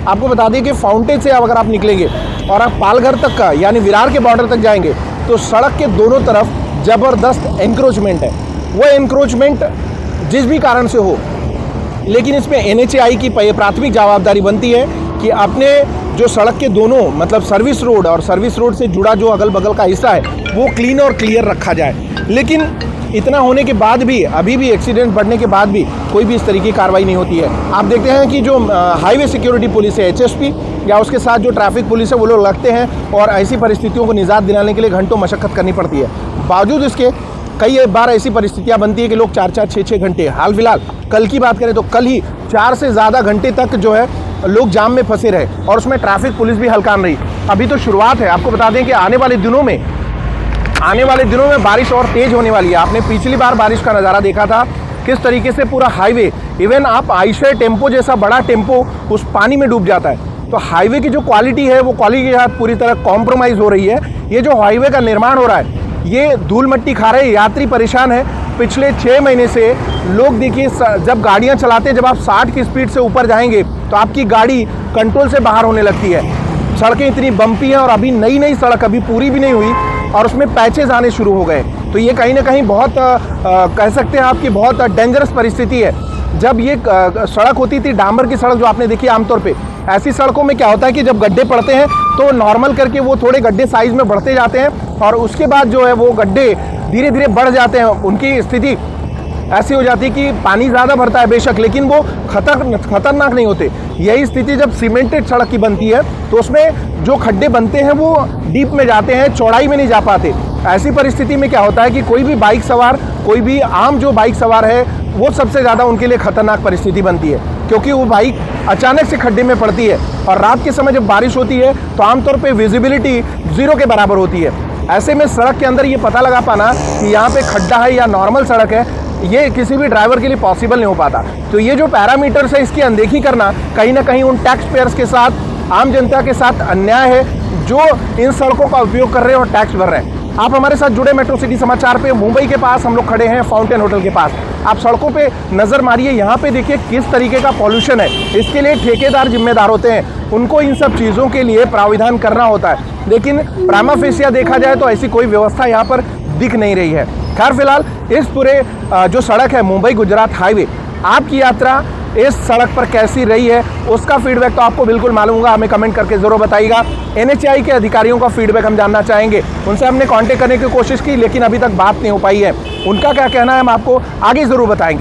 आपको बता दें कि फाउंटेन से अगर आप निकलेंगे और आप पालघर तक का यानी विरार के बॉर्डर तक जाएंगे तो सड़क के दोनों तरफ ज़बरदस्त एंक्रोचमेंट है। वो एंक्रोचमेंट जिस भी कारण से हो, लेकिन इसमें NHAI की प्राथमिक जवाबदारी बनती है कि अपने जो सड़क के दोनों मतलब सर्विस रोड और सर्विस रोड से जुड़ा जो अगल बगल का हिस्सा है वो क्लीन और क्लियर रखा जाए। लेकिन इतना होने के बाद भी, अभी भी एक्सीडेंट बढ़ने के बाद भी कोई भी इस तरीके की कार्रवाई नहीं होती है। आप देखते हैं कि जो हाईवे सिक्योरिटी पुलिस है HSP या उसके साथ जो ट्रैफिक पुलिस है वो लोग लगते हैं और ऐसी परिस्थितियों को निजात दिलाने के लिए घंटों मशक्कत करनी पड़ती है। बावजूद इसके कई बार ऐसी परिस्थितियां बनती है कि लोग 4-4, 6-6 घंटे, हाल फिलहाल कल की बात करें तो कल ही 4 से ज़्यादा घंटे तक जो है लोग जाम में फंसे रहे और उसमें ट्रैफिक पुलिस भी हलकान रही। अभी तो शुरुआत है। आपको बता दें कि आने वाले दिनों में बारिश और तेज़ होने वाली है। आपने पिछली बार बारिश का नज़ारा देखा था किस तरीके से पूरा हाईवे, इवन आप आयशर टेम्पो जैसा बड़ा टेम्पो उस पानी में डूब जाता है। तो हाईवे की जो क्वालिटी है वो क्वालिटी के साथ पूरी तरह कॉम्प्रोमाइज़ हो रही है। ये जो हाईवे का निर्माण हो रहा है ये धूल मट्टी खा रहे हैं, यात्री परेशान है। पिछले 6 महीने से लोग देखिए जब गाड़ियाँ चलाते हैं, जब आप 60 की स्पीड से ऊपर जाएंगे तो आपकी गाड़ी कंट्रोल से बाहर होने लगती है। सड़कें इतनी बम्पी हैं और अभी नई सड़क अभी पूरी भी नहीं हुई और उसमें पैचेज आने शुरू हो गए। तो ये कहीं ना कहीं बहुत कह सकते हैं आपकी बहुत डेंजरस परिस्थिति है। जब ये सड़क होती थी डामर की सड़क जो आपने देखी आमतौर पे, ऐसी सड़कों में क्या होता है कि जब गड्ढे पड़ते हैं तो नॉर्मल करके वो थोड़े गड्ढे साइज़ में बढ़ते जाते हैं और उसके बाद जो है वो गड्ढे धीरे धीरे बढ़ जाते हैं। उनकी स्थिति ऐसी हो जाती है कि पानी ज़्यादा भरता है बेशक, लेकिन वो खतरनाक नहीं होते। यही स्थिति जब सीमेंटेड सड़क की बनती है तो उसमें जो खड्डे बनते हैं वो डीप में जाते हैं, चौड़ाई में नहीं जा पाते। ऐसी परिस्थिति में क्या होता है कि कोई भी बाइक सवार, कोई भी आम जो बाइक सवार है वो सबसे ज़्यादा उनके लिए खतरनाक परिस्थिति बनती है, क्योंकि वो बाइक अचानक से खड्डे में पड़ती है और रात के समय जब बारिश होती है तो आमतौर पे विजिबिलिटी 0 के बराबर होती है। ऐसे में सड़क के अंदर ये पता लगा पाना कि यहाँ पे खड्डा है या नॉर्मल सड़क है, ये किसी भी ड्राइवर के लिए पॉसिबल नहीं हो पाता। तो ये जो पैरामीटर्स है इसकी अनदेखी करना कहीं ना कहीं उन टैक्स पेयर्स के साथ, आम जनता के साथ अन्याय है जो इन सड़कों का उपयोग कर रहे हैं और टैक्स भर रहे हैं। आप हमारे साथ जुड़े मेट्रो सिटी समाचार पे। मुंबई के पास हम लोग खड़े हैं फाउंटेन होटल के पास। आप सड़कों पे नज़र मारिए, यहाँ पे देखिए किस तरीके का पॉल्यूशन है। इसके लिए ठेकेदार जिम्मेदार होते हैं, उनको इन सब चीज़ों के लिए प्राविधान करना होता है, लेकिन प्राइमा फेसिया देखा जाए तो ऐसी कोई व्यवस्था यहाँ पर दिख नहीं रही है। खैर फिलहाल इस पूरे जो सड़क है मुंबई गुजरात हाईवे, आपकी यात्रा इस सड़क पर कैसी रही है उसका फीडबैक तो आपको बिल्कुल मालूम होगा, हमें कमेंट करके ज़रूर बताइएगा। NHAI के अधिकारियों का फीडबैक हम जानना चाहेंगे। उनसे हमने कांटेक्ट करने की कोशिश की लेकिन अभी तक बात नहीं हो पाई है। उनका क्या कहना है हम आपको आगे ज़रूर बताएंगे।